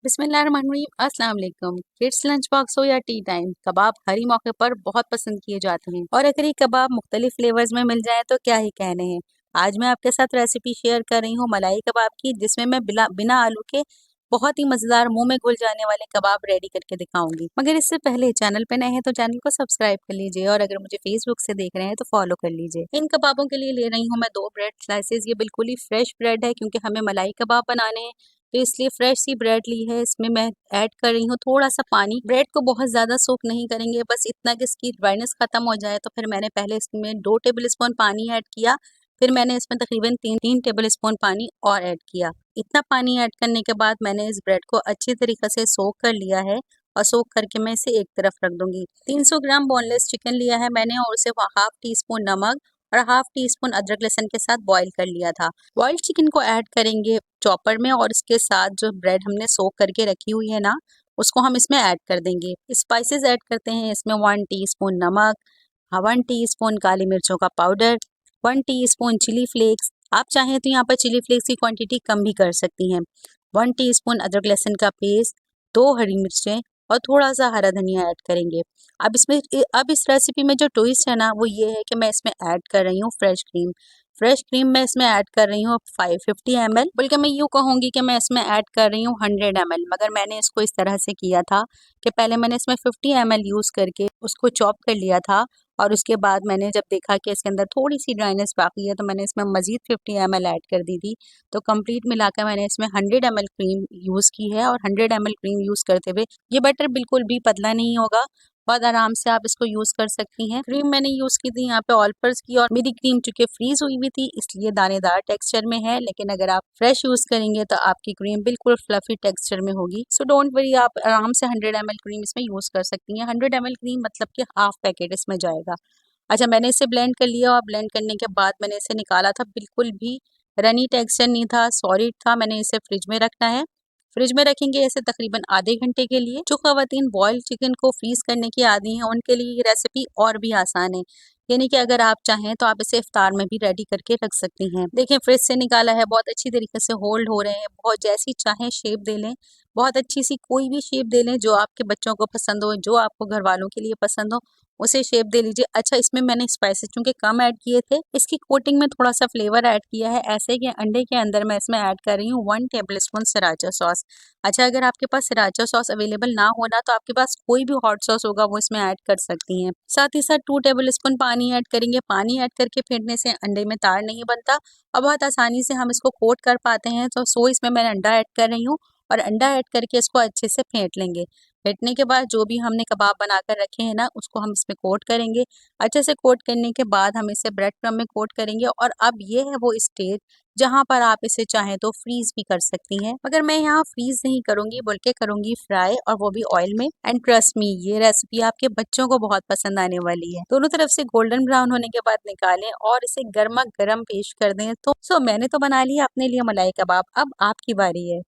बिस्मिल्लाहिर्रहमानिर्रहीम अस्सलाम वालेकुम। किड्स लंच बॉक्स हो या टी टाइम, कबाब हर ही मौके पर बहुत पसंद किए जाते हैं और अगर ये कबाब मुख्तलिफ फ्लेवर्स में मिल जाए तो क्या ही कहने हैं। आज मैं आपके साथ रेसिपी शेयर कर रही हूँ मलाई कबाब की, जिसमें मैं बिना बिना आलू के बहुत ही मजेदार मुंह में घुल जाने वाले कबाब रेडी करके दिखाऊंगी। मगर इससे पहले चैनल पे नए हैं तो चैनल को सब्सक्राइब कर लीजिए और अगर मुझे फेसबुक से देख रहे हैं तो फॉलो कर लीजिए। इन कबाबों के लिए ले रही हूँ मैं 2 ब्रेड स्लाइसेस। ये बिल्कुल ही फ्रेश ब्रेड है क्योंकि हमें मलाई कबाब बनाने हैं, तो इसलिए फ्रेश सी ब्रेड ली है। इसमें मैं ऐड कर रही हूँ थोड़ा सा पानी। ब्रेड को बहुत ज़्यादा सोक नहीं करेंगे, बस इतना कि इसकी ड्राइनेस खत्म हो जाए। तो फिर मैंने पहले इसमें 2 टेबल स्पून पानी ऐड किया, फिर मैंने इसमें तकरीबन 3 टेबल स्पून पानी और ऐड किया। इतना पानी ऐड करने के बाद मैंने इस ब्रेड को अच्छी तरीके से सोक कर लिया है और सोक करके मैं इसे एक तरफ रख दूंगी। 300 ग्राम बोनलेस चिकन लिया है मैंने और उसे हाफ टी स्पून नमक और हाफ टी स्पून अदरक लहसुन के साथ बॉईल कर लिया था। बॉइल्ड चिकन को ऐड करेंगे चॉपर में और इसके साथ जो ब्रेड हमने सोक करके रखी हुई है ना, उसको हम इसमें ऐड कर देंगे। स्पाइसेस ऐड करते हैं इसमें 1 टीस्पून नमक, 1 टीस्पून काली मिर्चों का पाउडर, 1 टीस्पून चिली फ्लेक्स। आप चाहें तो यहाँ पर चिली फ्लेक्स की क्वांटिटी कम भी कर सकती हैं। 1 टीस्पून अदरक लहसुन का पेस्ट, 2 हरी मिर्चें और थोड़ा सा हरा धनिया ऐड करेंगे। अब इस रेसिपी में जो ट्विस्ट है ना, वो ये है कि मैं इसमें ऐड कर रही हूँ फ्रेश क्रीम। फ्रेश क्रीम मैं इसमें ऐड कर रही हूँ 550 ml, बल्कि मैं यूँ कहूँगी कि मैं इसमें ऐड कर रही हूँ 100 ml। मगर मैंने इसको इस तरह से किया था कि पहले मैंने इसमें 50 ml यूज़ करके उसको चॉप कर लिया था और उसके बाद मैंने जब देखा कि इसके अंदर थोड़ी सी ड्राइनेस बाकी है तो मैंने इसमें मज़ीद 50 ml ऐड कर दी थी। तो कंप्लीट मिलाकर मैंने इसमें 100 ml क्रीम यूज़ की है और 100 ml क्रीम यूज़ करते हुए ये बटर बिल्कुल भी पतला नहीं होगा, बहुत आराम से आप इसको यूज़ कर सकती हैं। क्रीम मैंने यूज़ की थी यहाँ पे ऑल पर्स की और मेरी क्रीम चूँकि फ्रीज हुई हुई थी इसलिए दानेदार टेक्सचर में है, लेकिन अगर आप फ्रेश यूज़ करेंगे तो आपकी क्रीम बिल्कुल फ्लफी टेक्सचर में होगी। सो डोंट वरी, आप आराम से 100 ml क्रीम इसमें यूज़ कर सकती हैं। 100 ml क्रीम मतलब कि हाफ पैकेट इसमें जाएगा। अच्छा, मैंने इसे ब्लेंड कर लिया और ब्लेंड करने के बाद मैंने इसे निकाला था। बिल्कुल भी रनी टेक्सचर नहीं था, सॉलिड था। मैंने इसे फ्रिज में रखना है। फ्रिज में रखेंगे ऐसे तकरीबन आधे घंटे के लिए। जो ख़वातीन बॉइल्ड चिकन को फ्रीज करने की आदी हैं उनके लिए ये रेसिपी और भी आसान है। यानी कि अगर आप चाहें तो आप इसे इफ्तार में भी रेडी करके रख सकती हैं। देखें, फ्रिज से निकाला है, बहुत अच्छी तरीके से होल्ड हो रहे हैं। बहुत जैसी चाहें शेप दे लें, बहुत अच्छी सी कोई भी शेप दे लें जो आपके बच्चों को पसंद हो, जो आपको घर वालों के लिए पसंद हो, उसे शेप दे लीजिए। अच्छा, इसमें मैंने स्पाइसेस चूंकि कम ऐड किए थे, इसकी कोटिंग में थोड़ा सा फ्लेवर ऐड किया है। ऐसे कि अंडे के अंदर मैं इसमें ऐड कर रही हूँ 1 टेबल स्पून सराचा सॉस। अच्छा, अगर आपके पास सराचा सॉस अवेलेबल ना होना तो आपके पास कोई भी हॉट सॉस होगा वो इसमें ऐड कर सकती हैं। साथ ही साथ 2 टेबल स्पून पानी ऐड करेंगे। पानी ऐड करके फेंटने से अंडे में तार नहीं बनता और बहुत आसानी से हम इसको कोट कर पाते हैं। तो इसमें मैं अंडा ऐड कर रही हूँ और अंडा ऐड करके इसको अच्छे से फेंट लेंगे। फेंटने के बाद जो भी हमने कबाब बनाकर रखे हैं ना, उसको हम इसमें कोट करेंगे। अच्छे से कोट करने के बाद हम इसे ब्रेड क्रम्ब में कोट करेंगे और अब ये है वो स्टेज जहाँ पर आप इसे चाहें तो फ्रीज भी कर सकती हैं। मगर मैं यहाँ फ्रीज नहीं करूँगी बल्कि करूँगी फ्राई, और वो भी ऑयल में। एंड ट्रस्ट मी, ये रेसिपी आपके बच्चों को बहुत पसंद आने वाली है। दोनों तरफ से गोल्डन ब्राउन होने के बाद निकालें और इसे गर्मा गर्म पेश कर दें। तो मैंने तो बना लिया अपने लिए मलाई कबाब, अब आपकी बारी है।